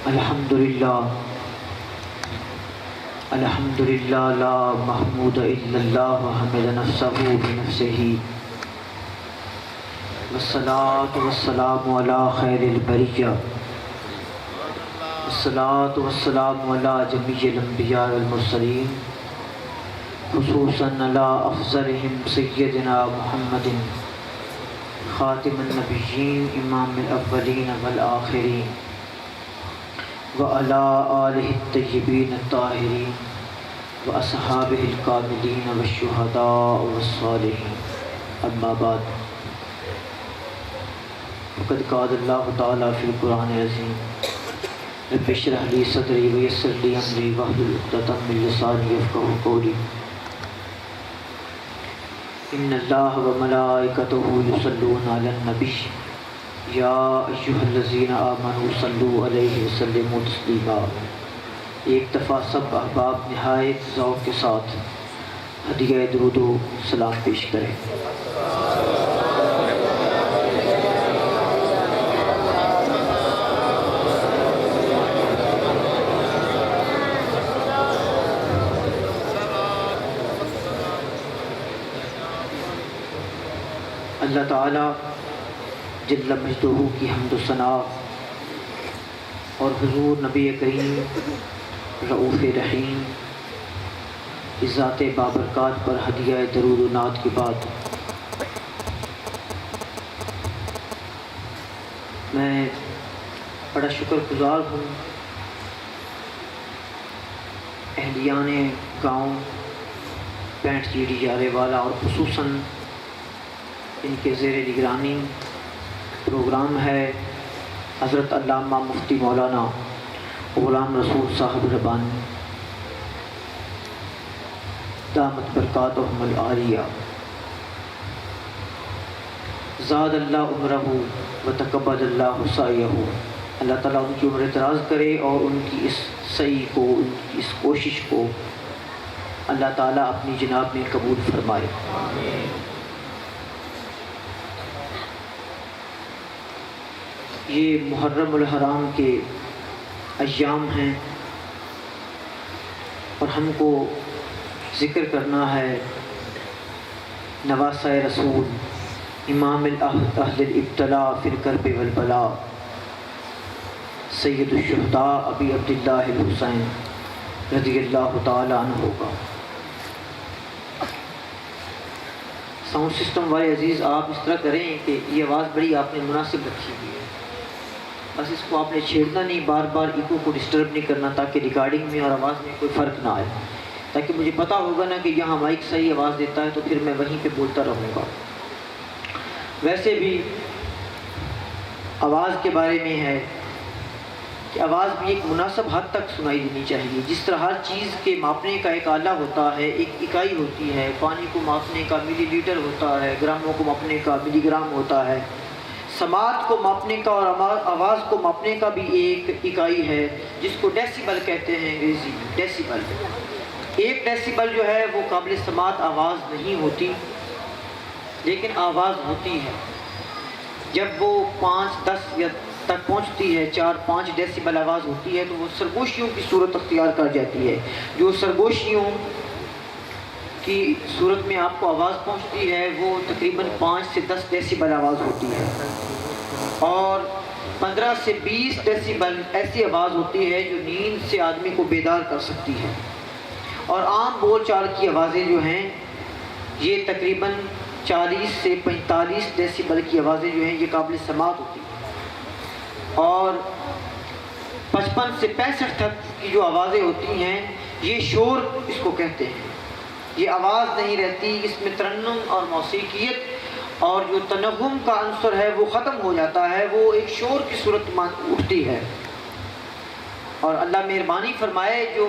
الحمدللہ الحمدللہ لا محمود الا اللہ حمد نفسہ بنفسہ والصلاة والسلام علی خیر البریہ والصلاة والسلام علی جمیع الانبیاء والمرسلین خصوصاً علی افضلہم سیدنا محمد خاتم النبیین امام الاولین والآخرین وعلی آلہ الطیبین الطاہرین واصحابہ الکاملین والشہداء والصالحین اما بعد فقد قال اللہ تعالی فی القرآن العظیم رب اشرح لی صدری ویسر لی امری واحلل عقدۃ من لسانی یفقہوا قولی ان اللہ وملائکتہ یصلون علی النبی یا ایھا الذین آمنوا صلوا علیہ وسلموا تسلیما۔ ایک دفعہ سب احباب نہایت ذوق کے ساتھ ہدیہ درود و سلام پیش کریں۔ اللہ تعالیٰ جل مجدہ کی حمد و ثنا اور حضور نبی کریم رؤوف رحیم کی ذات بابرکات پر ہدیہ درود و نعت کے بعد میں بڑا شکر گزار ہوں اہلیان گاؤں پینٹ جیڑی جارے والا اور خصوصاً ان کے زیر نگرانی پروگرام ہے حضرت علامہ مفتی مولانا غلام رسول صاحب ربانی دامت برکاتہم العالیہ، زاد اللہ عمرہ وتقبل اللہ سعیہ۔ اللہ تعالیٰ ان کی عمر دراز کرے اور ان کی اس سعی کو، ان کی اس کوشش کو اللہ تعالیٰ اپنی جناب میں قبول فرمائے۔ یہ محرم الحرام کے ایام ہیں اور ہم کو ذکر کرنا ہے نواسۂ رسول امام اہل الابتلاء فی الکرب والبلاء سید الشہداء ابی عبداللہ الحسین رضی اللہ تعالی عنہ کا۔ ساؤنڈ سسٹم والے عزیز آپ اس طرح کریں کہ یہ آواز بڑی آپ نے مناسب رکھی ہوئی ہے، بس اس کو آپ نے چھیڑنا نہیں، بار بار ایکو کو ڈسٹرب نہیں کرنا تاکہ ریکارڈنگ میں اور آواز میں کوئی فرق نہ آئے، تاکہ مجھے پتہ ہوگا نا کہ یہاں مائک صحیح آواز دیتا ہے تو پھر میں وہیں پہ بولتا رہوں گا۔ ویسے بھی آواز کے بارے میں ہے کہ آواز بھی ایک مناسب حد تک سنائی دینی چاہیے، جس طرح ہر چیز کے ماپنے کا ایک آلہ ہوتا ہے، ایک اکائی ہوتی ہے، پانی کو ماپنے کا ملی لیٹر ہوتا ہے، گراموں کو ماپنے کا ملی گرام ہوتا ہے، سماعت کو ماپنے کا اور آواز کو ماپنے کا بھی ایک اکائی ہے جس کو ڈیسیبل کہتے ہیں انگریزی میں۔ ڈیسیبل، ایک ڈیسیبل جو ہے وہ قابل سماعت آواز نہیں ہوتی، لیکن آواز ہوتی ہے۔ جب وہ 5-10 تک پہنچتی ہے، 4-5 ڈیسیبل آواز ہوتی ہے تو وہ سرگوشیوں کی صورت اختیار کر جاتی ہے۔ جو سرگوشیوں کی صورت میں آپ کو آواز پہنچتی ہے وہ تقریباً 5 سے 10 ڈیسیبل آواز ہوتی ہے، اور 15 سے 20 ڈیسیبل ایسی آواز ہوتی ہے جو نیند سے آدمی کو بیدار کر سکتی ہے، اور عام بول چال کی آوازیں جو ہیں یہ تقریباً 40 سے 45 ڈیسیبل کی آوازیں جو ہیں یہ قابل سماعت ہوتی ہیں، اور 55 سے 65 تک کی جو آوازیں ہوتی ہیں یہ شور اس کو کہتے ہیں۔ یہ آواز نہیں رہتی، اس میں ترنم اور موسیقیت اور جو تنغم کا عنصر ہے وہ ختم ہو جاتا ہے، وہ ایک شور کی صورت اٹھتی ہے۔ اور اللہ مہربانی فرمائے جو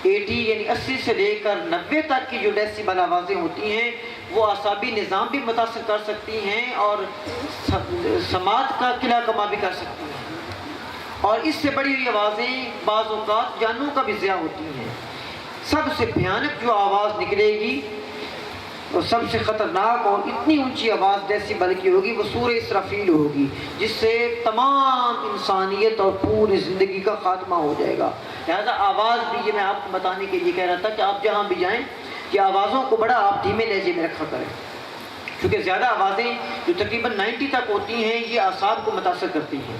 80 یعنی 80 سے لے کر 90 تک کی جو ڈیسیبل آوازیں ہوتی ہیں وہ اعصابی نظام بھی متاثر کر سکتی ہیں اور سماعت کا قلع کما بھی کر سکتی ہیں، اور اس سے بڑی ہوئی آوازیں بعض اوقات جانوں کا بھی ضیاع ہوتی ہیں۔ سب سے بھیانک جو آواز نکلے گی اور سب سے خطرناک اور اتنی اونچی آواز ڈیسیبل کی ہوگی وہ سورہ اسرافیل ہوگی، جس سے تمام انسانیت اور پوری زندگی کا خاتمہ ہو جائے گا۔ لہذا آواز بھی، یہ میں آپ کو بتانے کے لیے کہہ رہا تھا کہ آپ جہاں بھی جائیں کہ آوازوں کو بڑا آپ دھیمے لہجے میں رکھا کریں، کیونکہ زیادہ آوازیں جو تقریباً 90 تک ہوتی ہیں یہ اعصاب کو متاثر کرتی ہیں۔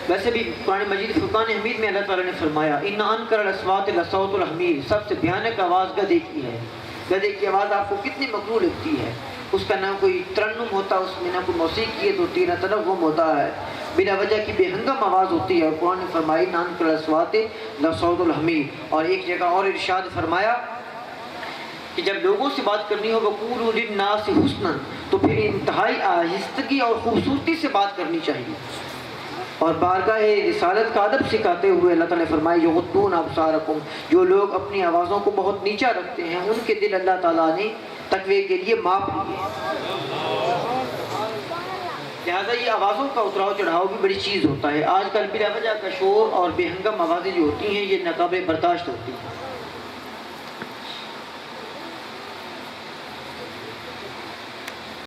ویسے بھی قرآن مجید فرقان حمید میں اللہ تعالیٰ نے فرمایا ان انکر الاصوات لصوت الحمیر، سب سے بھیانک آواز گدھے کی ہے۔ گدھے کی آواز آپ کو کتنی مکروہ لگتی ہے، اس کا نہ کوئی ترنم ہوتا، اس میں نہ کوئی موسیقیت ہوتی ہے، نہ تنغم ہوتا ہے، بلا وجہ کی بے ہنگم آواز ہوتی ہے۔ اور قرآن نے فرمایا ان انکر الاصوات لصوت الحمیر۔ اور ایک جگہ اور ارشاد فرمایا کہ جب لوگوں سے بات کرنی ہو وقولوا للناس حسنا، تو پھر انتہائی آہستگی اور خوبصورتی سے بات کرنی چاہیے۔ اور بارگاہ رسالت کا ادب سکھاتے ہوئے اللہ تعالیٰ نے فرمایا یغضون ابصارکم، جو لوگ اپنی آوازوں کو بہت نیچا رکھتے ہیں ان کے دل اللہ تعالیٰ نے تقوی کے لیے ماپ لیے۔ لہٰذا یہ آوازوں کا اتراؤ چڑھاؤ بھی بڑی چیز ہوتا ہے۔ آج کل بلا وجہ کا شور اور بے ہنگم آوازیں جو ہوتی ہیں یہ ناقابل برداشت ہوتی ہیں۔